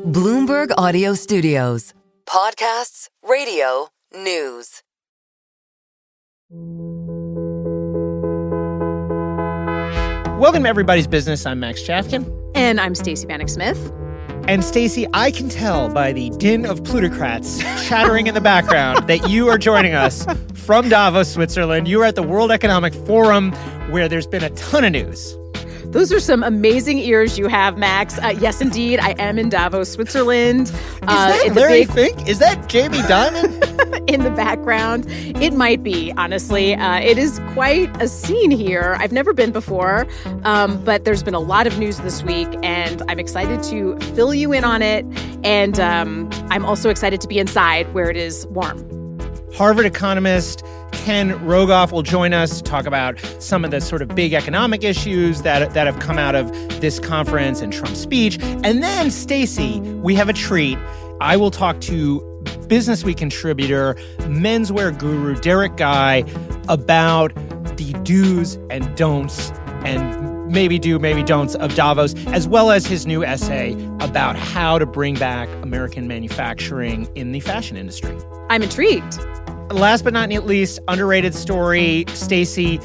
Bloomberg Audio Studios. Podcasts, radio, news. Welcome to Everybody's Business. I'm Max Chafkin. And I'm Stacey Vanek Smith. And Stacey, I can tell by the din of plutocrats chattering in the background that you are joining us from Davos, Switzerland. You are at the World Economic Forum, where there's been a ton of news. Those are some amazing ears you have, Max. Yes, indeed. I am in Davos, Switzerland. Is that Larry Fink? Is that Jamie Dimon? In the background. It might be, honestly. It is quite a scene here. I've never been before, but there's been a lot of news this week, and I'm excited to fill you in on it. And I'm also excited to be inside where it is warm. Harvard economist Ken Rogoff will join us to talk about some of the sort of big economic issues that have come out of this conference and Trump's speech. And then, Stacey, we have a treat. I will talk to Businessweek contributor, menswear guru Derek Guy about the do's and don'ts and maybe do, maybe don'ts of Davos, as well as his new essay about how to bring back American manufacturing in the fashion industry. I'm intrigued. Last but not least, underrated story, Stacey,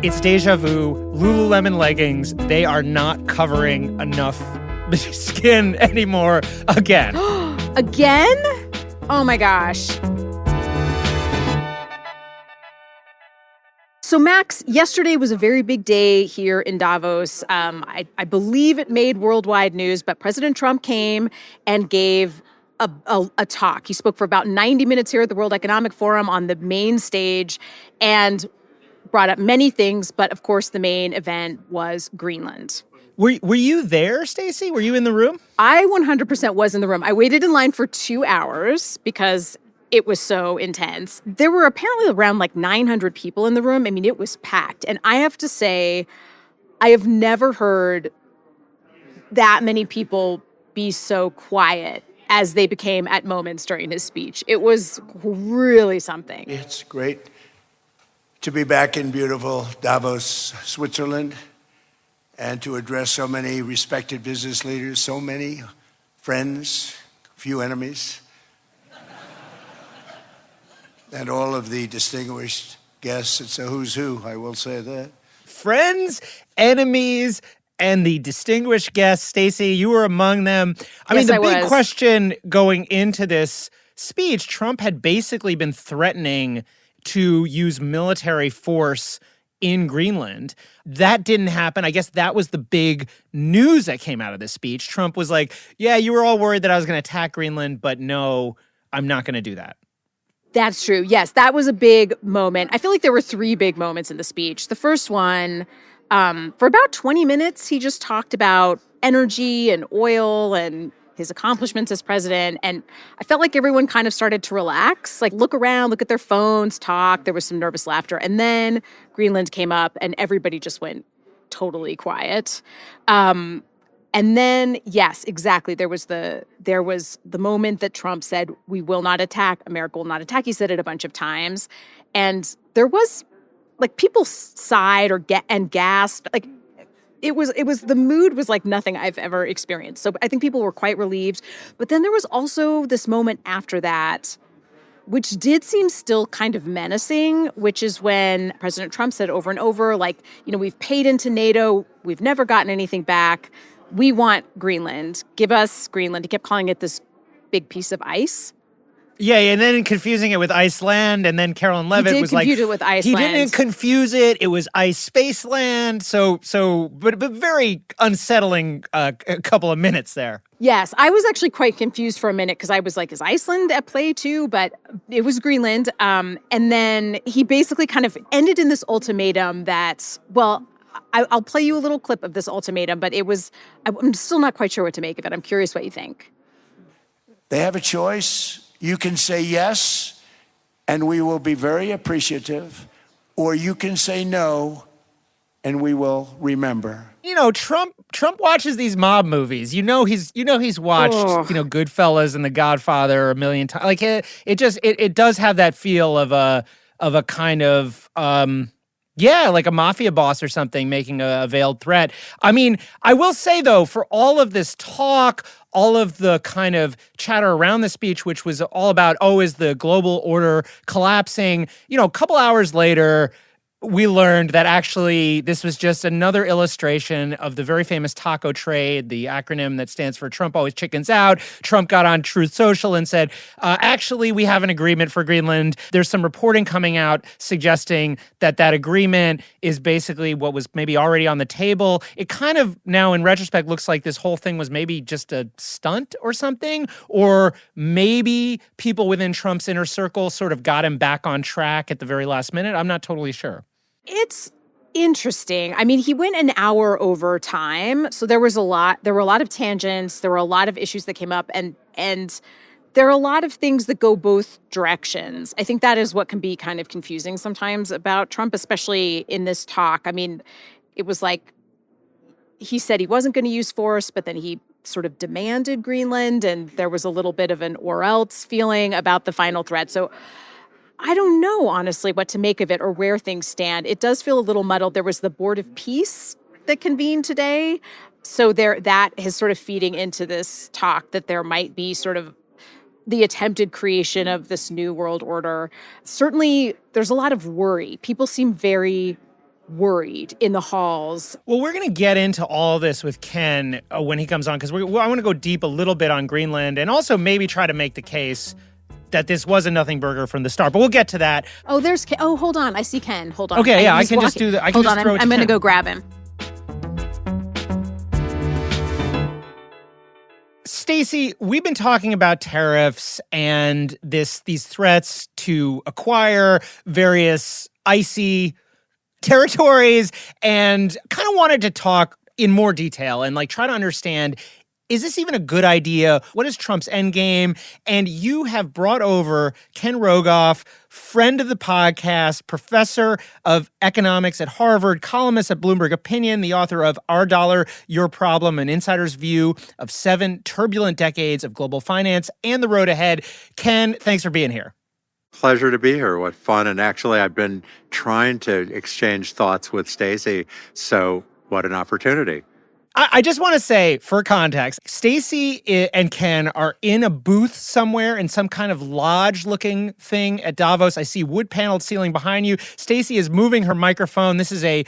it's deja vu. Lululemon leggings, they are not covering enough skin anymore again. Again? Oh my gosh. So, Max, yesterday was a very big day here in Davos. I believe it made worldwide news, but President Trump came and gave a talk. He spoke for about 90 minutes here at the World Economic Forum on the main stage and brought up many things. But, of course, the main event was Greenland. Were you there, Stacey? Were you in the room? I 100% was in the room. I waited in line for 2 hours because it was so intense. There were apparently around like 900 people in the room. I mean, it was packed. And I have to say, I have never heard that many people be so quiet as they became at moments during his speech. It was really something. It's great to be back in beautiful Davos, Switzerland, and to address so many respected business leaders, so many friends, few enemies, and all of the distinguished guests. It's a who's who, I will say that. Friends, enemies, and the distinguished guests. Stacey, you were among them. I mean, the big question going into this speech, Trump had basically been threatening to use military force in Greenland. That didn't happen. I guess that was the big news that came out of this speech. Trump was like, yeah, you were all worried that I was going to attack Greenland, but no, I'm not going to do that. That's true. Yes, that was a big moment. I feel like there were three big moments in the speech. The first one, for about 20 minutes, he just talked about energy and oil and his accomplishments as president. And I felt like everyone kind of started to relax, like look around, look at their phones, talk. There was some nervous laughter. And then Greenland came up and everybody just went totally quiet. And then, yes, exactly. There was the moment that Trump said, we will not attack, America will not attack. He said it a bunch of times. And there was like people sighed and gasped. Like it was the mood was like nothing I've ever experienced. So I think people were quite relieved. But then there was also this moment after that, which did seem still kind of menacing, which is when President Trump said over and over, like, you know, we've paid into NATO. We've never gotten anything back. We want Greenland. Give us Greenland. He kept calling it this big piece of ice. Yeah, and then confusing it with Iceland, and then Carolyn Levitt was like, he did confuse it with Iceland. He didn't confuse it. It was Ice Spaceland. But very unsettling a couple of minutes there. Yes, I was actually quite confused for a minute because I was like, is Iceland at play too? But it was Greenland. And then he basically kind of ended in this ultimatum that, well, I'll play you a little clip of this ultimatum, but I'm still not quite sure what to make of it. I'm curious what you think. They have a choice. You can say yes, and we will be very appreciative, or you can say no, and we will remember. You know, Trump watches these mob movies. You know he's watched, Goodfellas and The Godfather a million times. Like it does have that feel of a kind of Yeah, like a mafia boss or something making a veiled threat. I mean, I will say, though, for all of this talk, all of the kind of chatter around the speech, which was all about, oh, is the global order collapsing? A couple hours later, we learned that actually this was just another illustration of the very famous taco trade, the acronym that stands for Trump always chickens out. Trump got on Truth Social and said, actually, we have an agreement for Greenland. There's some reporting coming out suggesting that that agreement is basically what was maybe already on the table. It kind of now, in retrospect, looks like this whole thing was maybe just a stunt or something, or maybe people within Trump's inner circle sort of got him back on track at the very last minute. I'm not totally sure. It's interesting. I mean, he went an hour over time, so there were a lot of tangents, there were a lot of issues that came up, and there are a lot of things that go both directions. I think that is what can be kind of confusing sometimes about Trump, especially in this talk. I mean, it was like he said he wasn't going to use force, but then he sort of demanded Greenland, and there was a little bit of an or else feeling about the final threat. So I don't know, honestly, what to make of it or where things stand. It does feel a little muddled. There was the Board of Peace that convened today. So that is sort of feeding into this talk that there might be sort of the attempted creation of this new world order. Certainly, there's a lot of worry. People seem very worried in the halls. Well, we're going to get into all this with Ken when he comes on, because I want to go deep a little bit on Greenland and also maybe try to make the case that this was a nothing burger from the start, but we'll get to that. Oh, hold on. I see Ken. Hold on. Okay, yeah, I can just do that. Hold on, I'm going to go grab him. Stacey, we've been talking about tariffs and these threats to acquire various icy territories, and kind of wanted to talk in more detail and try to understand, is this even a good idea? What is Trump's endgame? And you have brought over Ken Rogoff, friend of the podcast, professor of economics at Harvard, columnist at Bloomberg Opinion, the author of Our Dollar, Your Problem, An Insider's View of 7 Turbulent Decades of Global Finance and the Road Ahead. Ken, thanks for being here. Pleasure to be here. What fun. And actually, I've been trying to exchange thoughts with Stacey, so what an opportunity. I just want to say, for context, Stacey and Ken are in a booth somewhere in some kind of lodge-looking thing at Davos. I see wood-paneled ceiling behind you. Stacey is moving her microphone. This is a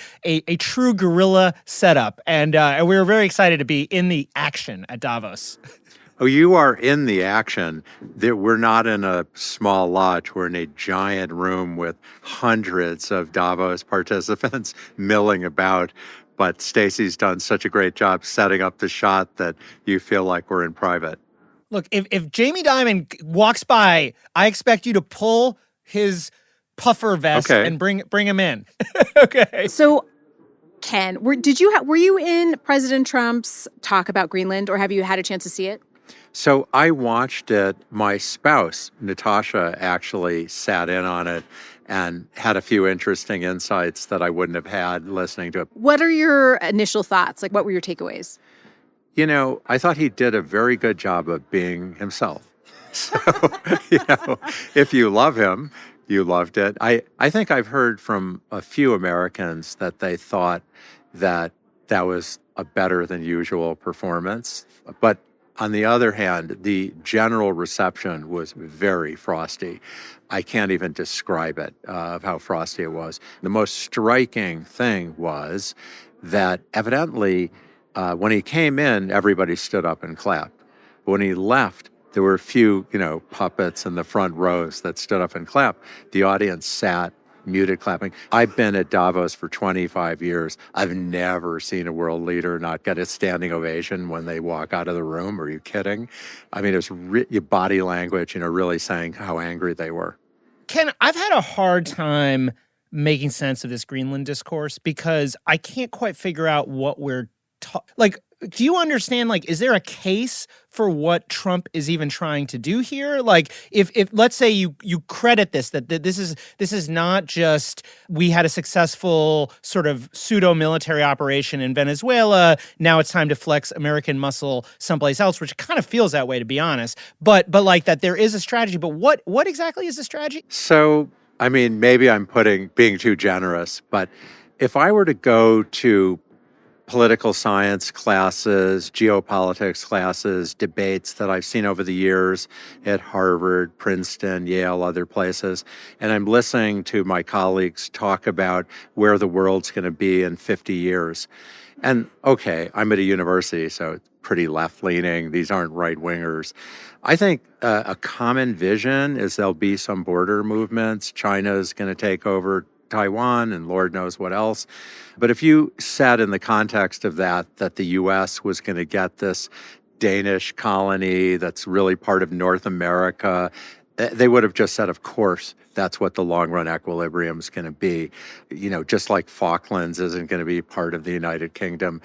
true guerrilla setup, and we were very excited to be in the action at Davos. Oh, you are in the action. We're not in a small lodge. We're in a giant room with hundreds of Davos participants milling about. But Stacey's done such a great job setting up the shot that you feel like we're in private. Look, if Jamie Dimon walks by, I expect you to pull his puffer vest and bring him in. Okay. So, Ken, were you in President Trump's talk about Greenland, or have you had a chance to see it? So I watched it. My spouse, Natasha, actually sat in on it and had a few interesting insights that I wouldn't have had listening to it. What are your initial thoughts? What were your takeaways? I thought he did a very good job of being himself. So, if you love him, you loved it. I think I've heard from a few Americans that they thought that was a better than usual performance. But on the other hand, the general reception was very frosty. I can't even describe it, of how frosty it was. The most striking thing was that evidently when he came in, everybody stood up and clapped. When he left, there were a few, puppets in the front rows that stood up and clapped. The audience sat muted clapping. I've been at Davos for 25 years. I've never seen a world leader not get a standing ovation when they walk out of the room. Are you kidding? I mean, it was body language, really saying how angry they were. Ken, I've had a hard time making sense of this Greenland discourse because I can't quite figure out what we're do you understand, is there a case for what Trump is even trying to do here? If let's say you credit this, that this is not just we had a successful sort of pseudo-military operation in Venezuela, now it's time to flex American muscle someplace else, which kind of feels that way, to be honest. But that there is a strategy. But what exactly is the strategy? So I mean, maybe I'm being too generous, but if I were to go to political science classes, geopolitics classes, debates that I've seen over the years at Harvard, Princeton, Yale, other places, and I'm listening to my colleagues talk about where the world's going to be in 50 years. And okay, I'm at a university, so it's pretty left-leaning. These aren't right-wingers. I think a common vision is there'll be some border movements. China's going to take over Taiwan and Lord knows what else. But if you said in the context of that the U.S. was going to get this Danish colony that's really part of North America, they would have just said, of course, that's what the long-run equilibrium is going to be. You know, just like Falklands isn't going to be part of the United Kingdom.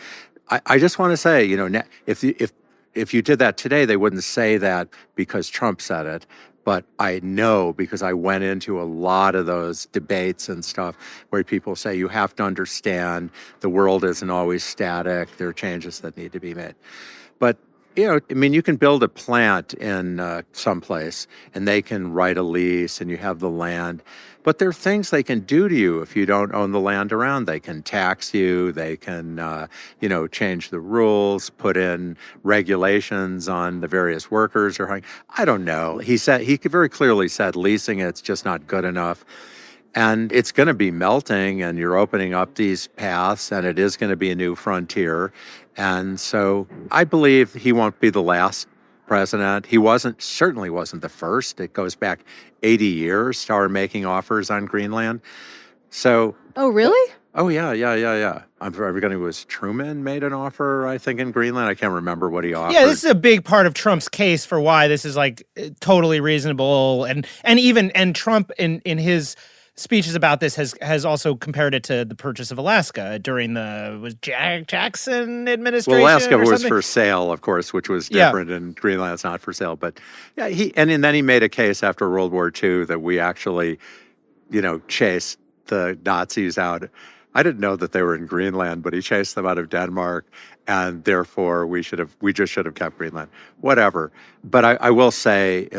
I just want to say, you know, if you did that today, they wouldn't say that because Trump said it. But I know because I went into a lot of those debates and stuff where people say you have to understand the world isn't always static. There are changes that need to be made. But, you know, I mean, you can build a plant in someplace and they can write a lease and you have the land. But there are things they can do to you if you don't own the land around. They can tax you. They can, change the rules, put in regulations on the various workers. I don't know. He very clearly said leasing it's just not good enough. And it's going to be melting and you're opening up these paths and it is going to be a new frontier. And so I believe he won't be the last president. He certainly wasn't the first. It goes back 80 years, started making offers on Greenland. So. Oh, really? Oh, yeah. I'm forgetting it was Truman made an offer, I think, in Greenland. I can't remember what he offered. Yeah, this is a big part of Trump's case for why this is like totally reasonable. And Trump in his speeches about this has also compared it to the purchase of Alaska during the Jackson administration. Well, Alaska was for sale, of course, which was different, and Greenland's not for sale. But yeah, and then he made a case after World War II that we actually, chased the Nazis out. I didn't know that they were in Greenland, but he chased them out of Denmark, and therefore we just should have kept Greenland. Whatever. But I will say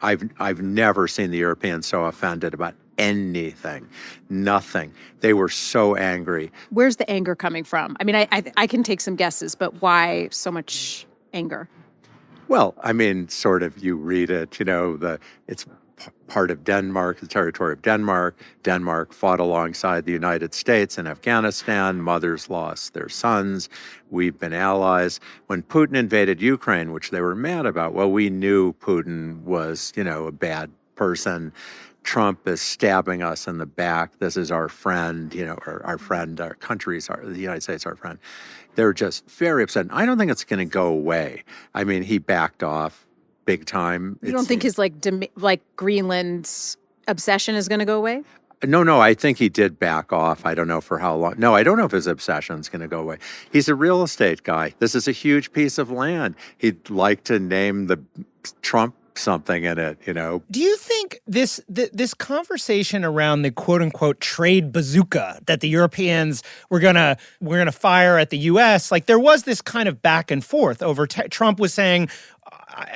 I've never seen the Europeans so offended about anything, nothing. They were so angry. Where's the anger coming from? I mean, I can take some guesses, but why so much anger? Well, I mean, sort of, you read it, it's part of Denmark, the territory of Denmark. Denmark fought alongside the United States in Afghanistan. Mothers lost their sons. We've been allies. When Putin invaded Ukraine, which they were mad about, well, we knew Putin was, a bad person. Trump is stabbing us in the back. This is our friend, our friend, our country's, the United States, our friend. They're just very upset. I don't think it's going to go away. I mean, he backed off big time. You don't think his Greenland's obsession is going to go away? No, I think he did back off. I don't know for how long. No, I don't know if his obsession is going to go away. He's a real estate guy. This is a huge piece of land. He'd like to name the Trump something in it, Do you think this conversation around the quote unquote trade bazooka that the Europeans were gonna fire at the U.S., like there was this kind of back and forth over Trump was saying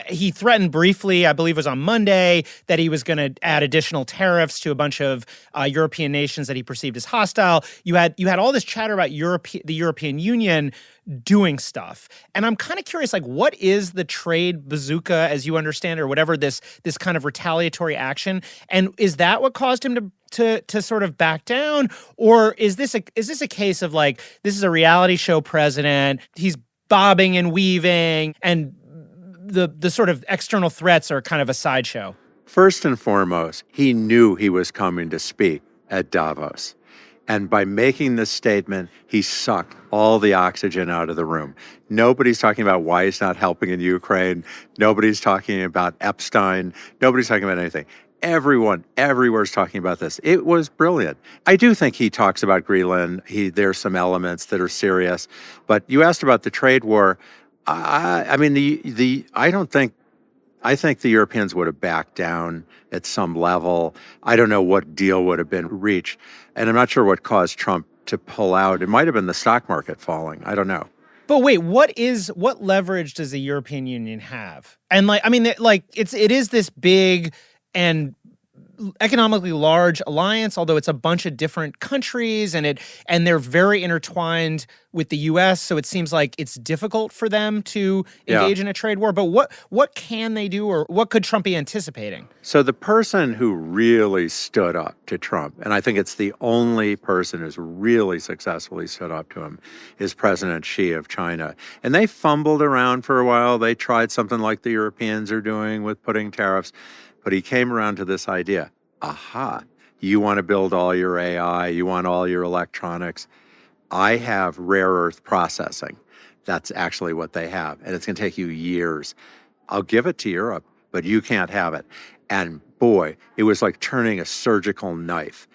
he threatened briefly, I believe it was on Monday, that he was going to add additional tariffs to a bunch of European nations that he perceived as hostile. You had all this chatter about the European Union doing stuff. And I'm kind of curious, like, what is the trade bazooka, as you understand it, or whatever this kind of retaliatory action? And is that what caused him to sort of back down? Or is this a case of like, this is a reality show president, he's bobbing and weaving, and the sort of external threats are kind of a sideshow? First and foremost, he knew he was coming to speak at Davos. And by making this statement, he sucked all the oxygen out of the room. Nobody's talking about why he's not helping in Ukraine. Nobody's talking about Epstein. Nobody's talking about anything. Everyone, everywhere's talking about this. It was brilliant. I do think he talks about Greenland. There's some elements that are serious. But you asked about the trade war. I think the Europeans would have backed down at some level. I don't know what deal would have been reached. And I'm not sure what caused Trump to pull out. It might have been the stock market falling. I don't know. But wait, what leverage does the European Union have? And it is this big and economically large alliance, although it's a bunch of different countries and they're very intertwined with the U.S., so it seems like it's difficult for them to engage in a trade war. But what can they do, or what could Trump be anticipating? So the person who really stood up to Trump, and I think it's the only person who's really successfully stood up to him, is President Xi of China. And they fumbled around for a while. They tried something like the Europeans are doing with putting tariffs. But he came around to this idea, you want to build all your AI, you want all your electronics. I have rare earth processing. That's actually what they have. And it's going to take you years. I'll give it to Europe, but you can't have it. And boy, it was like turning a surgical knife.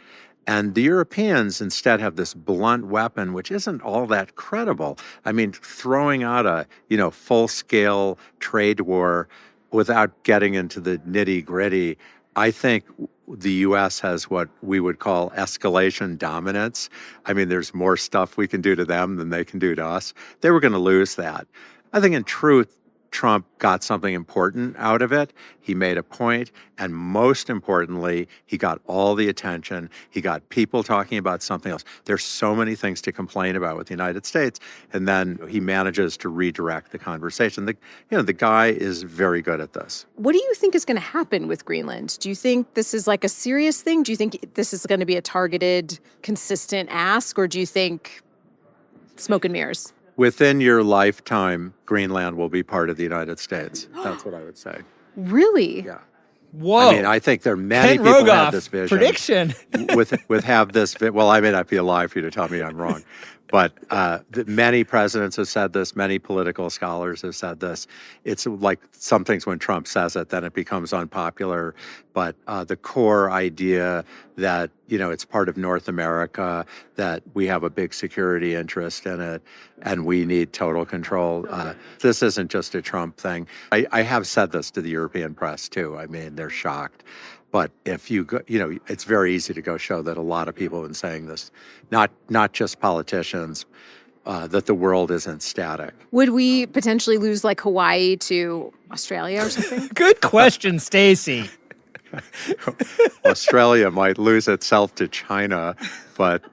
And the Europeans instead have this blunt weapon, which isn't all that credible. I mean, throwing out a, full-scale trade war without getting into the nitty-gritty, I think the U.S. has what we would call escalation dominance. I mean, there's more stuff we can do to them than they can do to us. They were going to lose that. I think in truth, Trump got something important out of it. He made a point, and most importantly, he got all the attention. He got people talking about something else. There's so many things to complain about with the United States, and then he manages to redirect the conversation. The guy is very good at this. What do you think is going to happen with Greenland? Do you think this is like a serious thing? Do you think this is going to be a targeted, consistent ask, or do you think smoke and mirrors? Within your lifetime, Greenland will be part of the United States. That's what I would say. Really? Yeah. Whoa. I mean, I think there are many Ken people who Rogoff, have this vision. prediction. have this. Well, I may not be alive for you to tell me I'm wrong. But many presidents have said this. Many political scholars have said this. It's like some things when Trump says it, then it becomes unpopular. But the core idea that, it's part of North America, that we have a big security interest in it, and we need total control. This isn't just a Trump thing. I have said this to the European press, too. I mean, they're shocked. But if you go, it's very easy to go show that a lot of people have been saying this, not just politicians, that the world isn't static. Would we potentially lose like Hawaii to Australia or something? Good question, Stacey. Australia might lose itself to China, but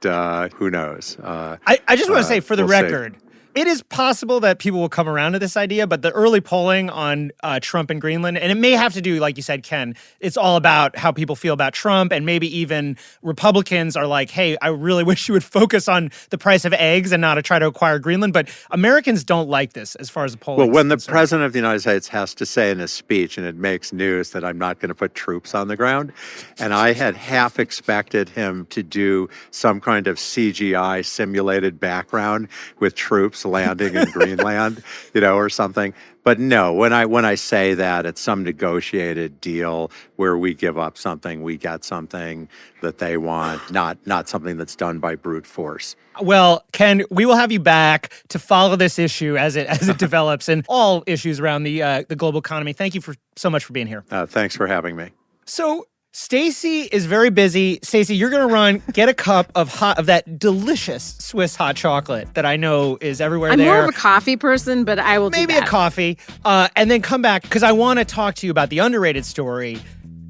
who knows? I just want to say, for the record, it is possible that people will come around to this idea, but the early polling on Trump and Greenland, and it may have to do, like you said, Ken, it's all about how people feel about Trump, and maybe even Republicans are like, hey, I really wish you would focus on the price of eggs and not to try to acquire Greenland. But Americans don't like this as far as the polling Well, when the concerned. president of the United States has to say in his speech, and it makes news, that I'm not going to put troops on the ground, and I had half expected him to do some kind of CGI simulated background with troops landing in Greenland, or something. But no, when I say that, it's some negotiated deal where we give up something, we get something that they want, not something that's done by brute force. Well, Ken, we will have you back to follow this issue as it develops, and all issues around the global economy. Thank you so much for being here. Thanks for having me. So Stacey is very busy. Stacey, you're going to get a cup of that delicious Swiss hot chocolate that I know is everywhere I'm there. more of a coffee person, but I will do that. Maybe a coffee, and then come back, because I want to talk to you about the underrated story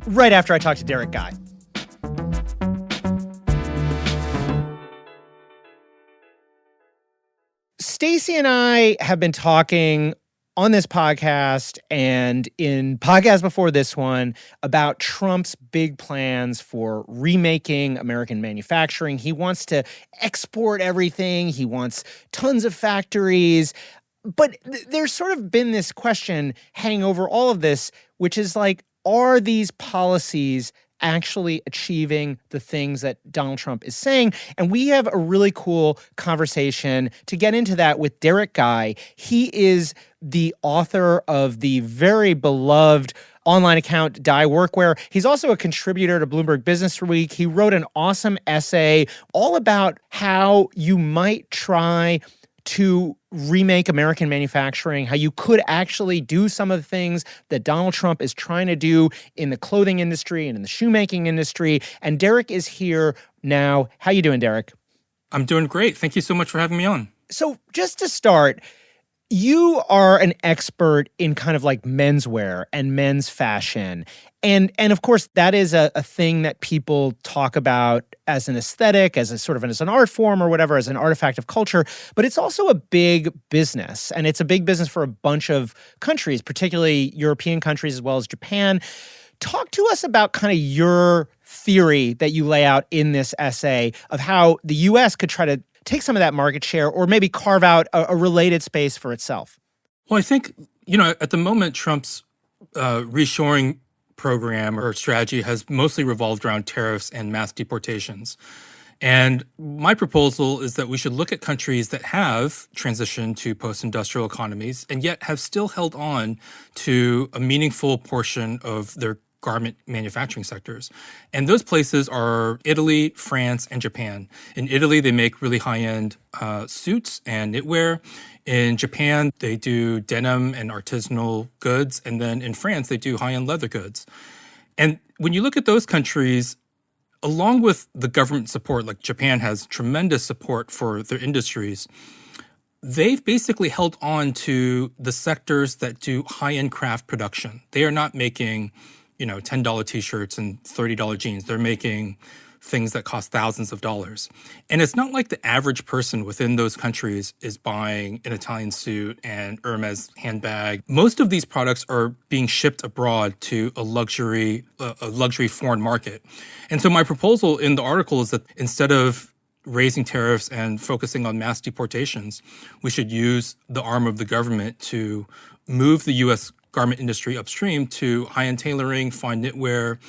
right after I talk to Derek Guy. Stacey and I have been talking on this podcast and in podcasts before this one about Trump's big plans for remaking American manufacturing. He wants to export everything. He wants tons of factories. But there's sort of been this question hanging over all of this, which is like, are these policies actually achieving the things that Donald Trump is saying? And we have a really cool conversation to get into that with Derek Guy. He is the author of the very beloved online account Dye Workwear. He's also a contributor to Bloomberg Businessweek. He wrote an awesome essay all about how you might try to remake American manufacturing, how you could actually do some of the things that Donald Trump is trying to do in the clothing industry and in the shoemaking industry. And Derek is here now. How you doing, Derek? I'm doing great. Thank you so much for having me on. So just to start, You are an expert in kind of like menswear and men's fashion. And of course, that is a thing that people talk about as an aesthetic, as a sort of as an art form or whatever, as an artifact of culture. But it's also a big business. And it's a big business for a bunch of countries, particularly European countries as well as Japan. Talk to us about kind of your theory that you lay out in this essay of how the U.S. could try to take some of that market share or maybe carve out a related space for itself. Well, I think, at the moment, Trump's reshoring program or strategy has mostly revolved around tariffs and mass deportations. And my proposal is that we should look at countries that have transitioned to post-industrial economies and yet have still held on to a meaningful portion of their garment manufacturing sectors. And those places are Italy, France, and Japan. In Italy, they make really high-end suits and knitwear. In Japan, they do denim and artisanal goods. And then in France, they do high-end leather goods. And when you look at those countries, along with the government support, like Japan has tremendous support for their industries, they've basically held on to the sectors that do high-end craft production. They are not making $10 t-shirts and $30 jeans. They're making things that cost thousands of dollars. And it's not like the average person within those countries is buying an Italian suit and Hermes handbag. Most of these products are being shipped abroad to a luxury foreign market. And so my proposal in the article is that instead of raising tariffs and focusing on mass deportations, we should use the arm of the government to move the U.S. garment industry upstream to high-end tailoring, fine knitwear,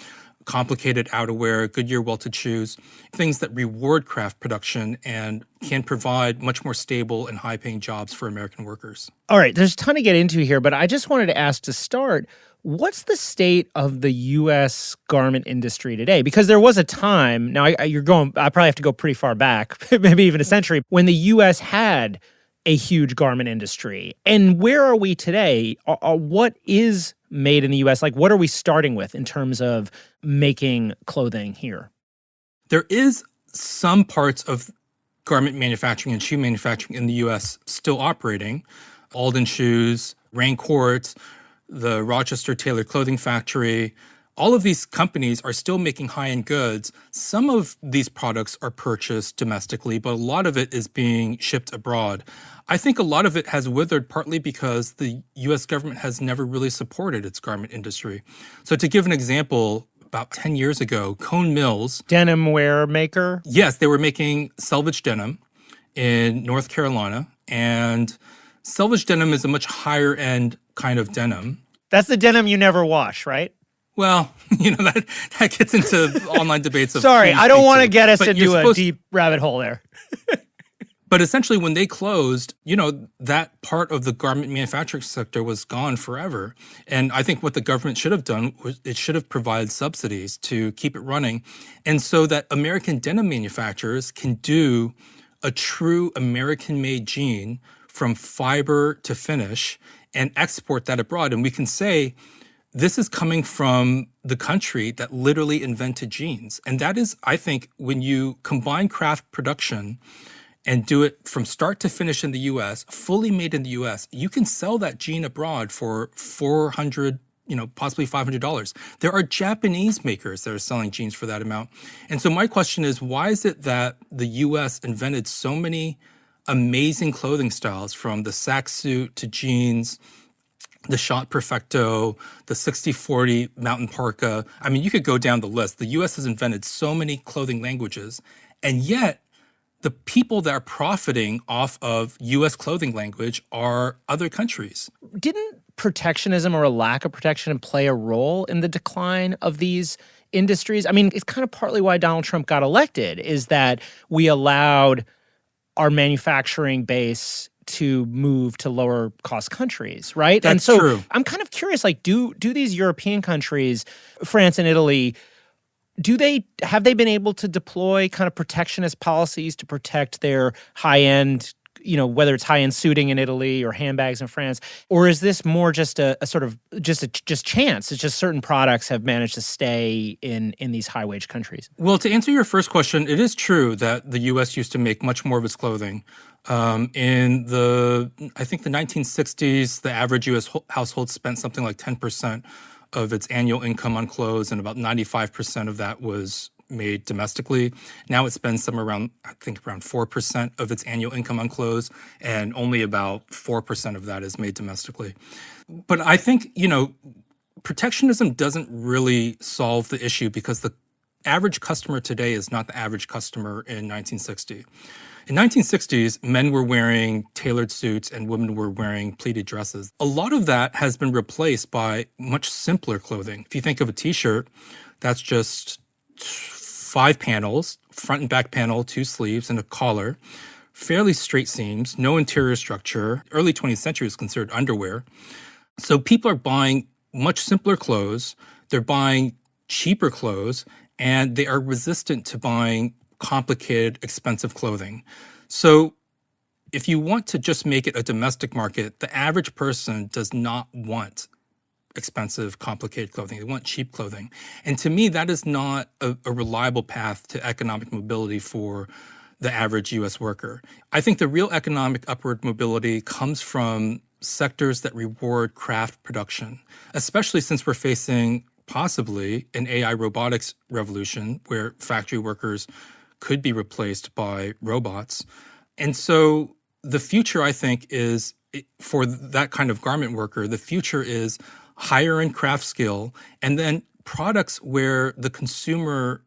complicated outerwear, Goodyear welted shoes, things that reward craft production and can provide much more stable and high-paying jobs for American workers. All right, there's a ton to get into here, but I just wanted to ask to start, what's the state of the U.S. garment industry today? Because there was a time, now I probably have to go pretty far back, maybe even a century, when the U.S. had a huge garment industry. And where are we today? What is made in the U.S.? Like, what are we starting with in terms of making clothing here? There is some parts of garment manufacturing and shoe manufacturing in the U.S. still operating. Alden Shoes, Raincourt, the Rochester Taylor Clothing Factory. All of these companies are still making high-end goods. Some of these products are purchased domestically, but a lot of it is being shipped abroad. I think a lot of it has withered partly because the U.S. government has never really supported its garment industry. So to give an example, about 10 years ago, Cone Mills— denim wear maker? Yes, they were making selvage denim in North Carolina. And selvage denim is a much higher-end kind of denim. That's the denim you never wash, right? Well, that gets into online debates. Sorry, I don't want to get us into a deep rabbit hole there. But essentially, when they closed, that part of the garment manufacturing sector was gone forever. And I think what the government should have done was it should have provided subsidies to keep it running. And so that American denim manufacturers can do a true American-made jean from fiber to finish and export that abroad. And we can say, this is coming from the country that literally invented jeans. And that is, I think, when you combine craft production and do it from start to finish in the U.S., fully made in the U.S., you can sell that jean abroad for $400, possibly $500. There are Japanese makers that are selling jeans for that amount. And so my question is, why is it that the U.S. invented so many amazing clothing styles, from the sack suit to jeans, the shot perfecto, the 60-40 mountain parka? I mean, you could go down the list. The U.S. has invented so many clothing languages, and yet the people that are profiting off of U.S. clothing language are other countries. Didn't protectionism or a lack of protection play a role in the decline of these industries? I mean, it's kind of partly why Donald Trump got elected, is that we allowed our manufacturing base to move to lower cost countries, right? That's and so true. I'm kind of curious, like, do these European countries, France and Italy, have they been able to deploy kind of protectionist policies to protect their high-end whether it's high-end suiting in Italy or handbags in France? Or is this more just a sort of just chance? It's just certain products have managed to stay in these high-wage countries. Well, to answer your first question, it is true that the U.S. used to make much more of its clothing. In I think the 1960s, the average U.S. household spent something like 10% of its annual income on clothes, and about 95% of that was made domestically. Now it spends somewhere around 4% of its annual income on clothes, and only about 4% of that is made domestically. But I think, protectionism doesn't really solve the issue because the average customer today is not the average customer in 1960. In 1960s, men were wearing tailored suits and women were wearing pleated dresses. A lot of that has been replaced by much simpler clothing. If you think of a t-shirt, that's just 5 panels, front and back panel, 2 sleeves, and a collar, fairly straight seams, no interior structure. Early 20th century was considered underwear. So people are buying much simpler clothes, they're buying cheaper clothes, and they are resistant to buying complicated, expensive clothing. So if you want to just make it a domestic market, the average person does not want expensive, complicated clothing. They want cheap clothing. And to me, that is not a reliable path to economic mobility for the average U.S. worker. I think the real economic upward mobility comes from sectors that reward craft production, especially since we're facing possibly an AI robotics revolution where factory workers could be replaced by robots. And so the future, I think, is for that kind of garment worker, the future is higher end craft skill, and then products where the consumer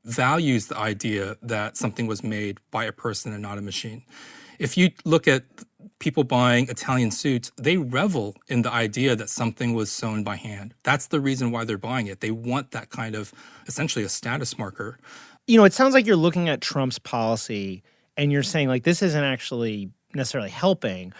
values the idea that something was made by a person and not a machine. If you look at people buying Italian suits, they revel in the idea that something was sewn by hand. That's the reason why they're buying it. They want that kind of, essentially a status marker. It sounds like you're looking at Trump's policy and you're saying, like, this isn't actually necessarily helping.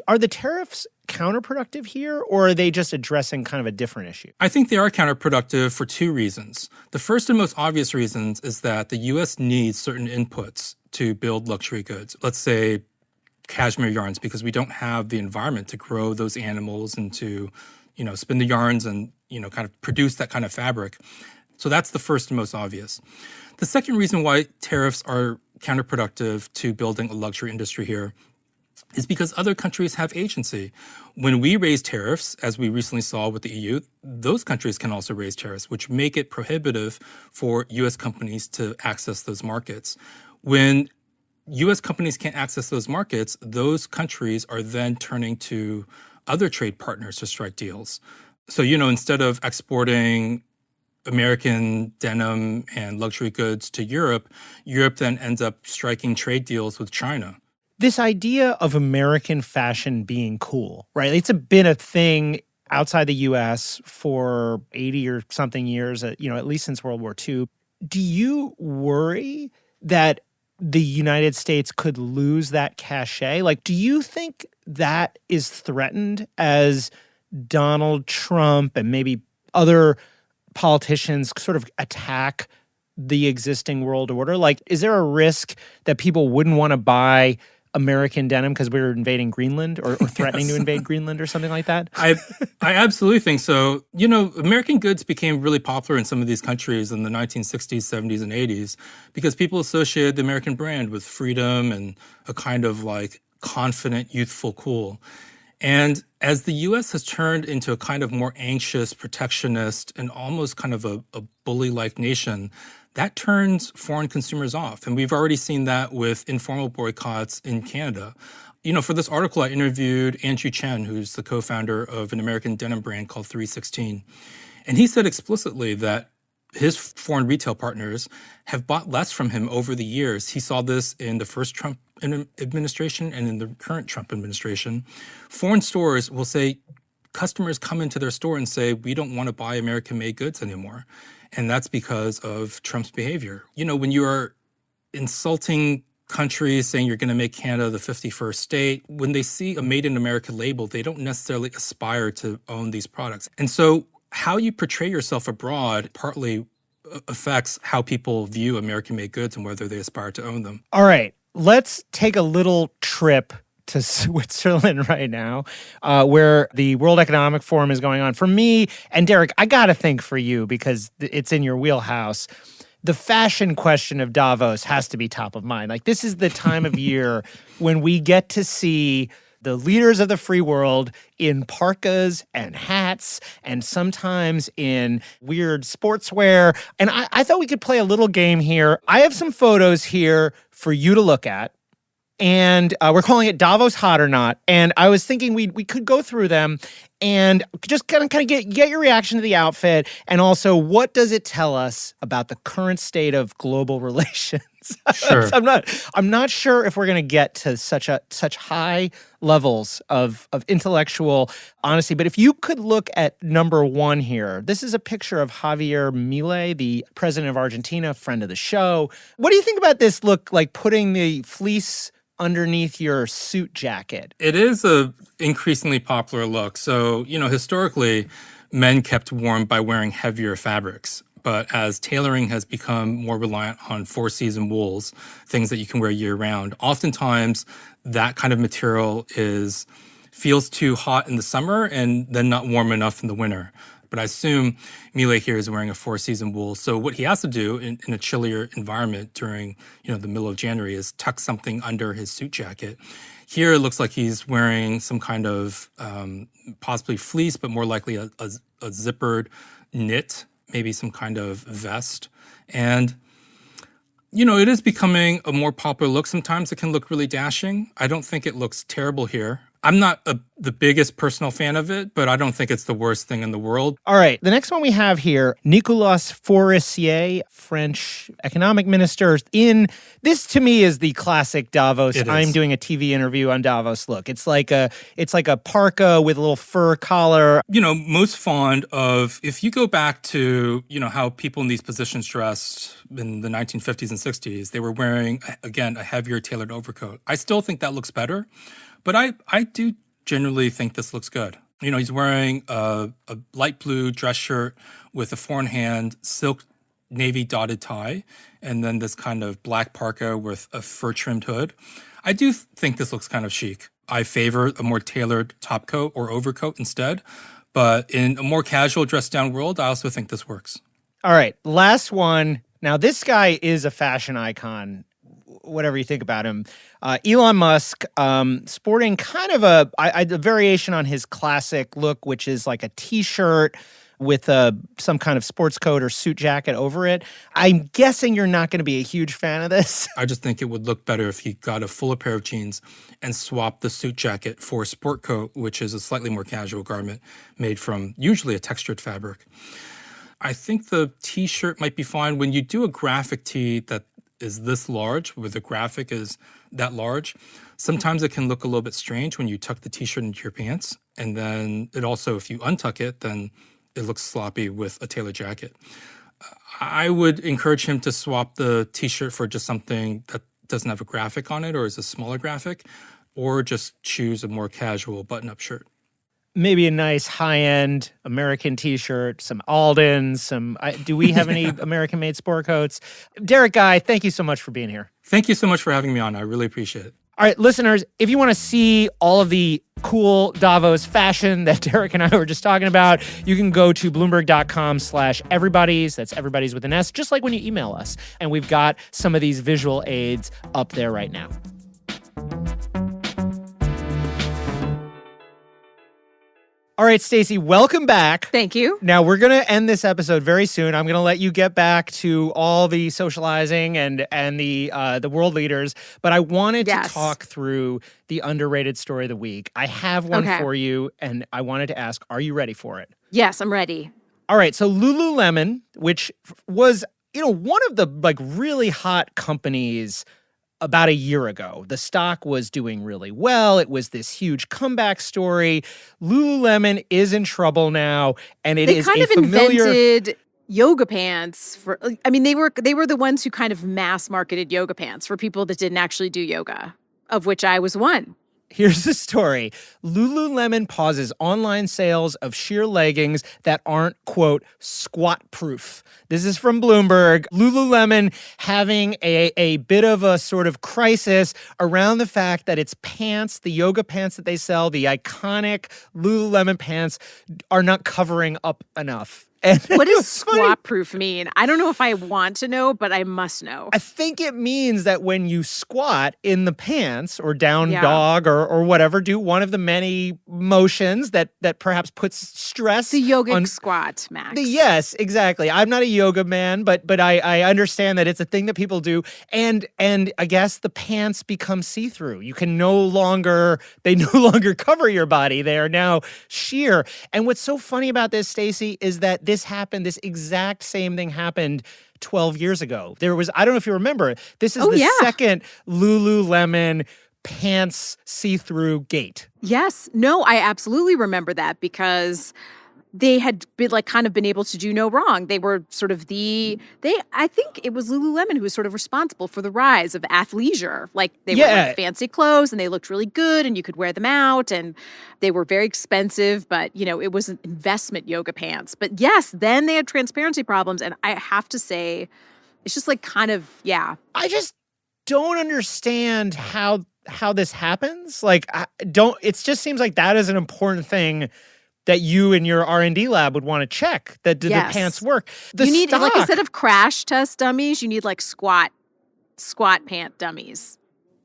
Are the tariffs counterproductive here, or are they just addressing kind of a different issue? I think they are counterproductive for 2 reasons. The first and most obvious reasons is that the U.S. needs certain inputs to build luxury goods. Let's say cashmere yarns, because we don't have the environment to grow those animals and to, spin the yarns and, kind of produce that kind of fabric. So that's the first and most obvious. The second reason why tariffs are counterproductive to building a luxury industry here is because other countries have agency. When we raise tariffs, as we recently saw with the EU, those countries can also raise tariffs, which make it prohibitive for U.S. companies to access those markets. When U.S. companies can't access those markets, those countries are then turning to other trade partners to strike deals. So, instead of exporting American denim and luxury goods to Europe, Europe then ends up striking trade deals with China. This idea of American fashion being cool, right? It's been a thing outside the U.S. for 80 or something years, at least since World War II. Do you worry that the United States could lose that cachet? Like, do you think that is threatened as Donald Trump and maybe other politicians sort of attack the existing world order? Like, is there a risk that people wouldn't want to buy American denim because we were invading Greenland or threatening to invade Greenland or something like that? I absolutely think so. American goods became really popular in some of these countries in the 1960s, 70s, and 80s because people associated the American brand with freedom and a kind of like confident, youthful cool. And as the U.S. has turned into a kind of more anxious, protectionist, and almost kind of a bully-like nation, that turns foreign consumers off. And we've already seen that with informal boycotts in Canada. For this article, I interviewed Andrew Chen, who's the co-founder of an American denim brand called 316. And he said explicitly that his foreign retail partners have bought less from him over the years. He saw this in the first Trump administration and in the current Trump administration. Foreign stores will say, customers come into their store and say, we don't want to buy American-made goods anymore. And that's because of Trump's behavior. When you are insulting countries, saying you're going to make Canada the 51st state, when they see a Made in America label, they don't necessarily aspire to own these products. And so how you portray yourself abroad partly affects how people view American-made goods and whether they aspire to own them. All right. let's take a little trip to Switzerland right now, where the World Economic Forum is going on. For me, and Derek, I got to think for you because it's in your wheelhouse, the fashion question of Davos has to be top of mind. Like, this is the time of year when we get to see the leaders of the free world in parkas and hats and sometimes in weird sportswear. And I thought we could play a little game here. I have some photos here for you to look at. And we're calling it Davos Hot or Not. And I was thinking we could go through them and just kind of get your reaction to the outfit. And also, what does it tell us about the current state of global relations? Sure. I'm not sure if we're going to get to such high levels of intellectual honesty. But if you could look at number one here, this is a picture of Javier Milei, the president of Argentina, friend of the show. What do you think about this look, like putting the fleece underneath your suit jacket? It is a increasingly popular look. So, historically, men kept warm by wearing heavier fabrics. But as tailoring has become more reliant on four-season wools, things that you can wear year-round, oftentimes that kind of material feels too hot in the summer and then not warm enough in the winter. But I assume Milei here is wearing a four-season wool. So what he has to do in a chillier environment during the middle of January is tuck something under his suit jacket. Here it looks like he's wearing some kind of possibly fleece, but more likely a zippered knit, maybe some kind of vest. And, it is becoming a more popular look. Sometimes it can look really dashing. I don't think it looks terrible here. I'm not the biggest personal fan of it, but I don't think it's the worst thing in the world. All right. The next one we have here, Nicolas Forissier, French economic minister. This to me is the classic Davos. I'm doing a TV interview on Davos look. It's like a parka with a little fur collar. Most fond of, if you go back to, how people in these positions dressed in the 1950s and 60s, they were wearing, again, a heavier tailored overcoat. I still think that looks better. But I do generally think this looks good. He's wearing a light blue dress shirt with a four-in-hand silk navy dotted tie, and then this kind of black parka with a fur-trimmed hood. I do think this looks kind of chic. I favor a more tailored top coat or overcoat instead. But in a more casual dressed-down world, I also think this works. All right, last one. Now, this guy is a fashion icon, whatever you think about him. Elon Musk, sporting kind of a variation on his classic look, which is like a T-shirt with some kind of sports coat or suit jacket over it. I'm guessing you're not going to be a huge fan of this. I just think it would look better if he got a fuller pair of jeans and swapped the suit jacket for a sport coat, which is a slightly more casual garment made from usually a textured fabric. I think the T-shirt might be fine. When you do a graphic tee that is this large, where the graphic is that large, sometimes it can look a little bit strange when you tuck the T-shirt into your pants. And then it also, if you untuck it, then it looks sloppy with a tailored jacket. I would encourage him to swap the T-shirt for just something that doesn't have a graphic on it or is a smaller graphic, or just choose a more casual button-up shirt. Maybe a nice high-end American T-shirt, some Aldens, do we have any American-made sport coats? Derek Guy, thank you so much for being here. Thank you so much for having me on. I really appreciate it. All right, listeners, if you want to see all of the cool Davos fashion that Derek and I were just talking about, you can go to Bloomberg.com/everybody's. That's everybody's with an S, just like when you email us. And we've got some of these visual aids up there right now. All right, Stacey, welcome back. Thank you. Now, we're going to end this episode very soon. I'm going to let you get back to all the socializing and the world leaders, but I wanted to talk through the underrated story of the week. I have one for you, and I wanted to ask, are you ready for it? Yes, I'm ready. All right, so Lululemon, which was, one of the really hot companies about a year ago. The stock was doing really well. It was this huge comeback story. Lululemon is in trouble now, and they kind of invented yoga pants they were the ones who kind of mass marketed yoga pants for people that didn't actually do yoga, of which I was one. Here's the story. Lululemon pauses online sales of sheer leggings that aren't, quote, squat-proof. This is from Bloomberg. Lululemon having a bit of a sort of crisis around the fact that its pants, the yoga pants that they sell, the iconic Lululemon pants, are not covering up enough. And what does squat-proof mean? I don't know if I want to know, but I must know. I think it means that when you squat in the pants or down dog or whatever, do one of the many motions that perhaps puts stress the yogic on squat, Max. Yes, exactly. I'm not a yoga man, but I understand that it's a thing that people do. And I guess the pants become see-through. You can they no longer cover your body. They are now sheer. And what's so funny about this, Stacey, is that this exact same thing happened 12 years ago. There was, I don't know if you remember, this is the second Lululemon pants see-through gate. Yes. No, I absolutely remember that because they had been kind of been able to do no wrong. They were sort of I think it was Lululemon who was sort of responsible for the rise of athleisure. They were fancy clothes and they looked really good and you could wear them out and they were very expensive, but it was an investment yoga pants. But yes, then they had transparency problems. And I have to say, it's just I just don't understand how this happens. It just seems like that is an important thing that you and your R&D lab would want to check, that did the pants work. You need, instead of crash test dummies, you need squat pant dummies.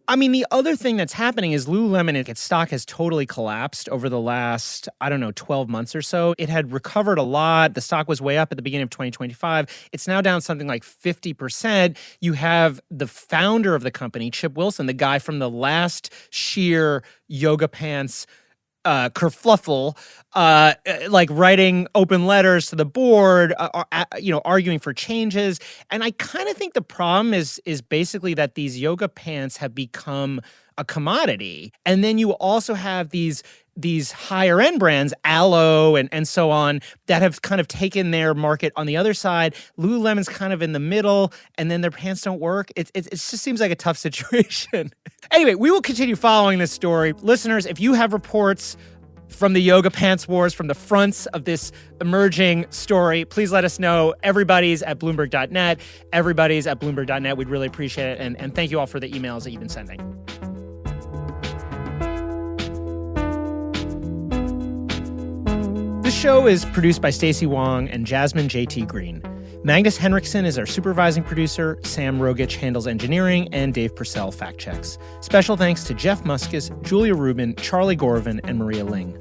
I mean, the other thing that's happening is Lululemon, its stock has totally collapsed over the last, 12 months or so. It had recovered a lot. The stock was way up at the beginning of 2025. It's now down something like 50%. You have the founder of the company, Chip Wilson, the guy from the last sheer yoga pants kerfluffle, writing open letters to the board, arguing for changes. And I kind of think the problem is basically that these yoga pants have become a commodity. And then you also have these higher end brands, Aloe and so on, that have kind of taken their market on the other side. Lululemon's kind of in the middle, and then their pants don't work. It just seems like a tough situation. Anyway, we will continue following this story. Listeners, if you have reports from the yoga pants wars, from the fronts of this emerging story, please let us know. Everybody's at Bloomberg.net. Everybody's at Bloomberg.net. We'd really appreciate it. And thank you all for the emails that you've been sending. This show is produced by Stacey Wong and Jasmine J.T. Green. Magnus Henriksen is our supervising producer, Sam Rogich handles engineering, and Dave Purcell fact-checks. Special thanks to Jeff Muskas, Julia Rubin, Charlie Gorvin, and Maria Ling.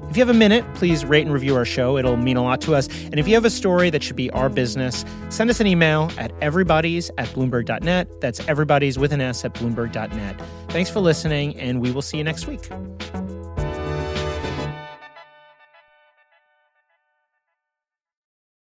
If you have a minute, please rate and review our show. It'll mean a lot to us. And if you have a story that should be our business, send us an email at everybodies@bloomberg.net. That's everybody's with an S at bloomberg.net. Thanks for listening, and we will see you next week.